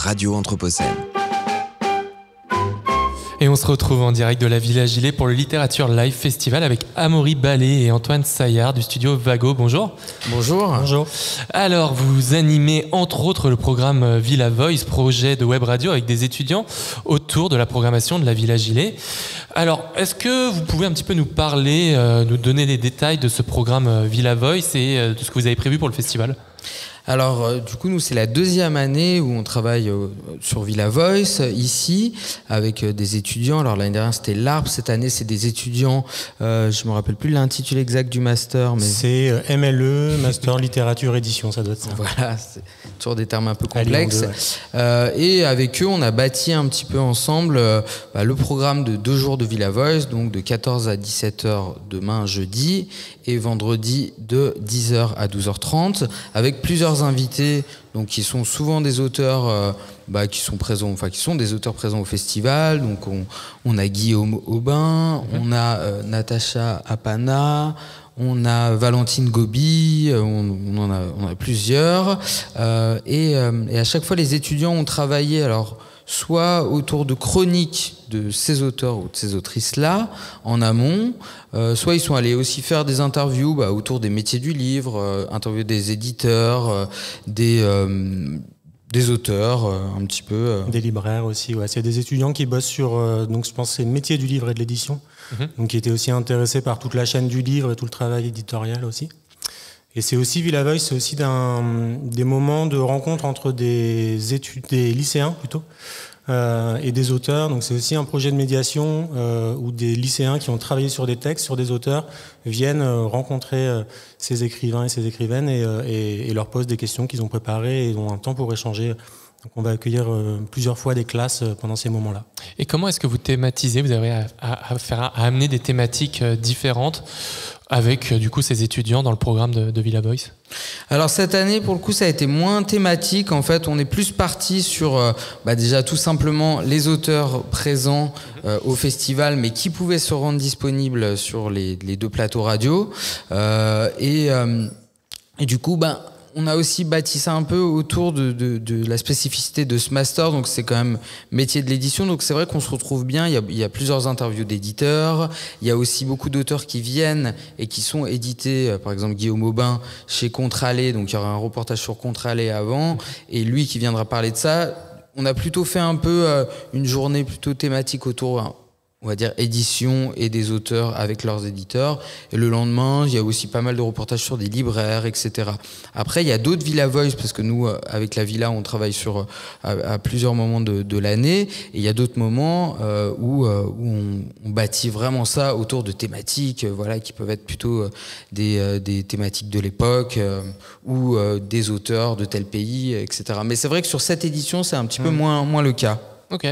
Radio Anthropocène. Et on se retrouve en direct de la Villa Gilet pour le Littérature Live Festival avec Amaury Ballet et Antoine Saillard du studio Vago. Bonjour. Bonjour. Bonjour. Alors, vous animez entre autres le programme Villa Voice, projet de web radio avec des étudiants autour de la programmation de la Villa Gilet. Alors, est-ce que vous pouvez un petit peu nous parler, nous donner les détails de ce programme Villa Voice et de ce que vous avez prévu pour le festival ? Alors, du coup, nous, c'est la deuxième année où on travaille sur Villa Voice, ici, avec des étudiants. Alors, l'année dernière, c'était l'ARP. Cette année, c'est des étudiants, je ne me rappelle plus l'intitulé exact du master. Mais... C'est MLE, Master Littérature Édition, ça doit être ça. Voilà, c'est toujours des termes un peu complexes. Et avec eux, on a bâti un petit peu ensemble le programme de 2 jours de Villa Voice, donc de 14 à 17h demain, jeudi, et vendredi de 10h à 12h30, avec plusieurs invités, donc qui sont souvent des auteurs qui sont des auteurs présents au festival. Donc on a Guillaume Aubin, on a Natacha Apana, on a Valentine Gobi, on en a plusieurs, et à chaque fois les étudiants ont travaillé soit autour de chroniques de ces auteurs ou de ces autrices-là, en amont, soit ils sont allés aussi faire des interviews autour des métiers du livre, interviewer des éditeurs, des auteurs, un petit peu. Des libraires aussi, ouais. C'est des étudiants qui bossent sur, donc je pense que c'est le métier du livre et de l'édition, donc qui étaient aussi intéressés par toute la chaîne du livre et tout le travail éditorial aussi. Et c'est aussi, Villa Voice, c'est aussi des moments de rencontre entre des lycéens plutôt, et des auteurs. Donc c'est aussi un projet de médiation où des lycéens qui ont travaillé sur des textes, sur des auteurs, viennent rencontrer ces écrivains et ces écrivaines et leur posent des questions qu'ils ont préparées et ont un temps pour échanger. Donc on va accueillir plusieurs fois des classes pendant ces moments-là. Et comment est-ce que vous thématisez ? Vous avez à amener des thématiques différentes avec du coup ces étudiants dans le programme de Villa Voice ? Alors cette année, pour le coup, ça a été moins thématique. En fait, on est plus parti sur déjà tout simplement les auteurs présents au festival, mais qui pouvaient se rendre disponibles sur les 2 plateaux radio. Et du coup, on a aussi bâti ça un peu autour de la spécificité de ce master. Donc c'est quand même métier de l'édition. Donc c'est vrai qu'on se retrouve bien. Il y a plusieurs interviews d'éditeurs. Il y a aussi beaucoup d'auteurs qui viennent et qui sont édités. Par exemple Guillaume Aubin chez Contralé. Donc il y aura un reportage sur Contralé avant. Et lui qui viendra parler de ça. On a plutôt fait un peu une journée plutôt thématique autour, on va dire, édition et des auteurs avec leurs éditeurs. Et le lendemain, il y a aussi pas mal de reportages sur des libraires, etc. Après, il y a d'autres Villa Voice, parce que nous, avec la Villa, on travaille à plusieurs moments de l'année. Et il y a d'autres moments où on bâtit vraiment ça autour de thématiques, qui peuvent être plutôt des thématiques de l'époque ou des auteurs de tel pays, etc. Mais c'est vrai que sur cette édition, c'est un petit peu moins le cas. Ok.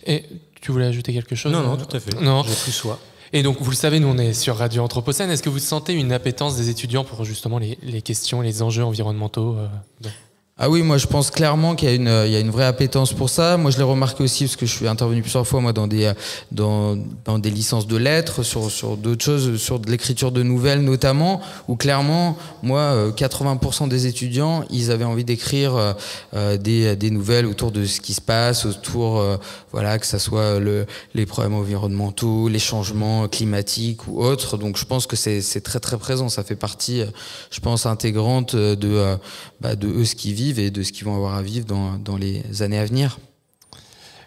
Et tu voulais ajouter quelque chose ? Non, tout à fait. Non. J'ai plus soin. Et donc, vous le savez, nous, on est sur Radio Anthropocène. Est-ce que vous sentez une appétence des étudiants pour justement les questions, les enjeux environnementaux Ah oui, moi je pense clairement qu'il y a une vraie appétence pour ça. Moi je l'ai remarqué aussi parce que je suis intervenu plusieurs fois dans des licences de lettres, sur d'autres choses, sur de l'écriture de nouvelles notamment, où clairement, moi, 80% des étudiants, ils avaient envie d'écrire des nouvelles autour de ce qui se passe, autour, que ça soit les problèmes environnementaux, les changements climatiques ou autres. Donc je pense que c'est très très présent. Ça fait partie, je pense, intégrante de eux ce qu'ils vivent et de ce qu'ils vont avoir à vivre dans les années à venir.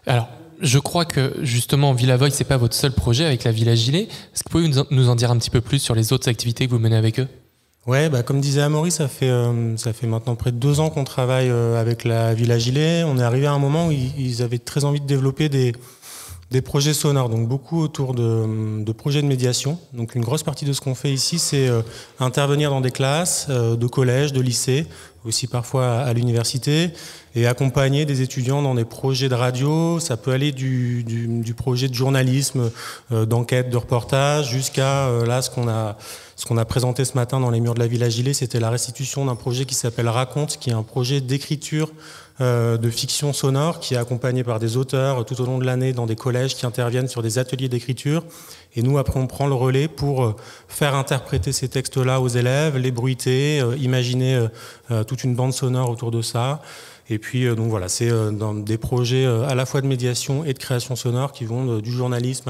Alors, je crois que justement Villa Voice, c'est pas votre seul projet avec la Villa Gilet. Est-ce que vous pouvez nous en dire un petit peu plus sur les autres activités que vous menez avec eux ? Ouais, comme disait Amaury, ça fait maintenant près de 2 ans qu'on travaille avec la Villa Gilet. On est arrivé à un moment où ils avaient très envie de développer des projets sonores, donc beaucoup autour de projets de médiation. Donc une grosse partie de ce qu'on fait ici, c'est intervenir dans des classes de collège, de lycée, aussi parfois à l'université, et accompagner des étudiants dans des projets de radio. Ça peut aller du projet de journalisme, d'enquête, de reportage, jusqu'à ce qu'on a présenté ce matin dans les murs de la Villa Gilet, c'était la restitution d'un projet qui s'appelle Raconte, qui est un projet d'écriture de fiction sonore qui est accompagné par des auteurs tout au long de l'année dans des collèges qui interviennent sur des ateliers d'écriture. Et nous, après, on prend le relais pour faire interpréter ces textes-là aux élèves, les bruiter, imaginer toute une bande sonore autour de ça. Et puis donc voilà, c'est dans des projets à la fois de médiation et de création sonore qui vont du journalisme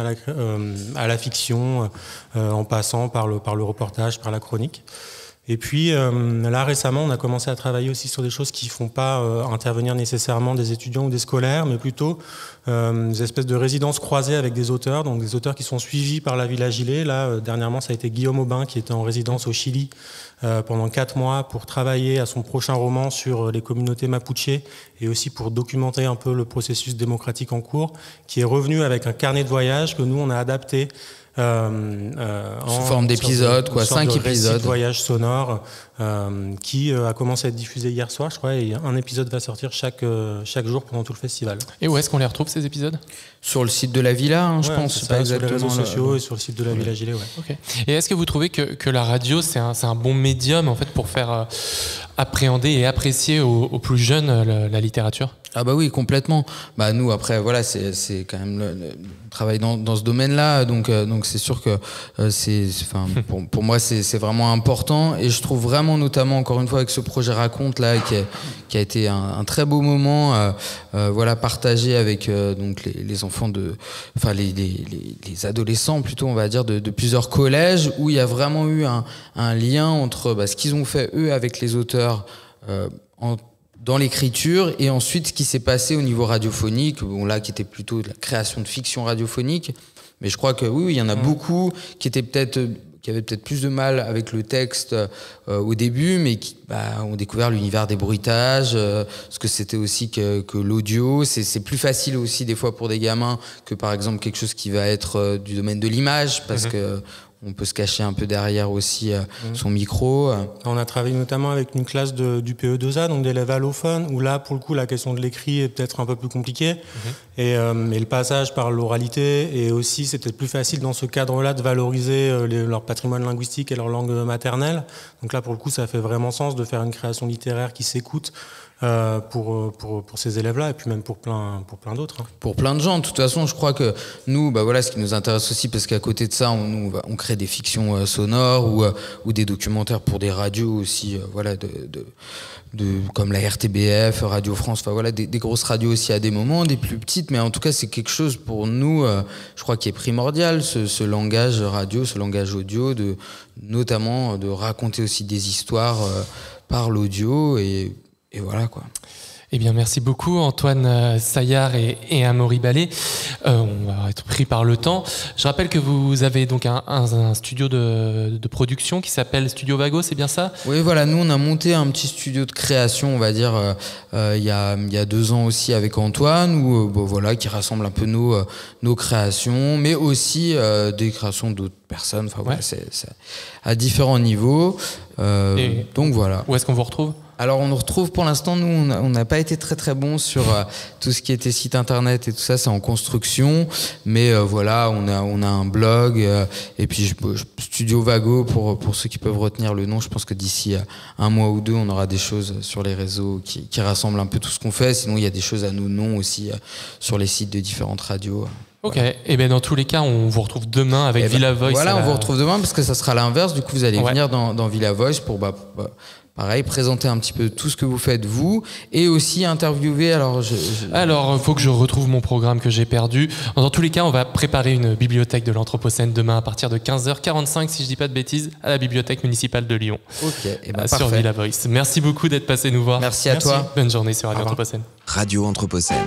à la fiction, en passant par le reportage, par la chronique. Et puis là récemment, on a commencé à travailler aussi sur des choses qui font pas intervenir nécessairement des étudiants ou des scolaires, mais plutôt des espèces de résidences croisées avec des auteurs, donc des auteurs qui sont suivis par la Villa Gilet. Là dernièrement, ça a été Guillaume Aubin qui était en résidence au Chili pendant 4 mois pour travailler à son prochain roman sur les communautés mapuche et aussi pour documenter un peu le processus démocratique en cours, qui est revenu avec un carnet de voyage que nous on a adapté sous forme d'épisodes, 5 épisodes. De voyage sonore qui a commencé à être diffusé hier soir, je crois, et un épisode va sortir chaque jour pendant tout le festival. Et où est-ce qu'on les retrouve, ces épisodes ? Sur le site de la Villa, je pense. Pas sur les réseaux sociaux et sur le site de la Villa Gilet. Ouais. Okay. Et est-ce que vous trouvez que la radio, c'est un bon médium en fait, pour faire appréhender et apprécier aux plus jeunes la littérature ? Ah bah oui, complètement. Bah nous après voilà, c'est quand même le travail dans ce domaine-là, donc c'est sûr que pour moi c'est vraiment important, et je trouve vraiment, notamment encore une fois avec ce projet Raconte là qui a été un très beau moment voilà, partagé avec donc les enfants les adolescents plutôt, on va dire, de plusieurs collèges, où il y a vraiment eu un lien entre ce qu'ils ont fait eux avec les auteurs dans l'écriture, et ensuite ce qui s'est passé au niveau radiophonique, là qui était plutôt de la création de fiction radiophonique. Mais je crois que oui, il y en a beaucoup qui avaient peut-être plus de mal avec le texte au début, mais qui ont découvert l'univers des bruitages, ce que c'était aussi que l'audio. C'est plus facile aussi des fois pour des gamins que par exemple quelque chose qui va être du domaine de l'image, parce que on peut se cacher un peu derrière aussi son micro. On a travaillé notamment avec une classe du PE2A, donc d'élèves allophones, où là, pour le coup, la question de l'écrit est peut-être un peu plus compliquée. Et le passage par l'oralité, et aussi, c'est peut-être plus facile dans ce cadre-là de valoriser leur patrimoine linguistique et leur langue maternelle. Donc là, pour le coup, ça fait vraiment sens de faire une création littéraire qui s'écoute pour ces élèves-là, et puis même pour plein d'autres. Pour plein de gens. De toute façon, je crois que nous, voilà, ce qui nous intéresse aussi, parce qu'à côté de ça, on crée des fictions sonores ou des documentaires pour des radios aussi, voilà, comme la RTBF, Radio France, enfin voilà, des grosses radios aussi à des moments, des plus petites, mais en tout cas, c'est quelque chose pour nous, je crois, qui est primordial, ce langage radio, ce langage audio, notamment de raconter aussi des histoires par l'audio, et voilà quoi. Eh bien, merci beaucoup Antoine Saillard et Amaury Ballet. On va être pris par le temps. Je rappelle que vous avez donc un studio de production qui s'appelle Studio Vago, c'est bien ça ? Oui, voilà, nous on a monté un petit studio de création, on va dire, il y a 2 ans aussi avec Antoine, où voilà, qui rassemble un peu nos créations, mais aussi des créations d'autres personnes. Enfin voilà, c'est à différents niveaux. Donc voilà. Où est-ce qu'on vous retrouve ? Alors on nous retrouve, pour l'instant, nous on n'a pas été très très bons sur tout ce qui était site internet et tout ça, c'est en construction, mais voilà, on a un blog, et puis Studio Vago pour ceux qui peuvent retenir le nom. Je pense que d'ici 1 mois ou 2, on aura des choses sur les réseaux qui rassemblent un peu tout ce qu'on fait. Sinon il y a des choses à nos noms aussi sur les sites de différentes radios. Ok, voilà. Et bien dans tous les cas, on vous retrouve demain avec Villa Voice. Voilà, on vous retrouve demain, parce que ça sera l'inverse. Du coup, vous allez venir dans Villa Voice pour pareil, présenter un petit peu tout ce que vous faites vous, et aussi interviewer. Alors, il faut que je retrouve mon programme que j'ai perdu. Dans tous les cas, on va préparer une bibliothèque de l'Anthropocène demain à partir de 15h45, si je dis pas de bêtises, à la bibliothèque municipale de Lyon. Ok, sur Villa Voice. Merci beaucoup d'être passé nous voir. Merci à toi. Bonne journée sur Radio Anthropocène. Radio Anthropocène.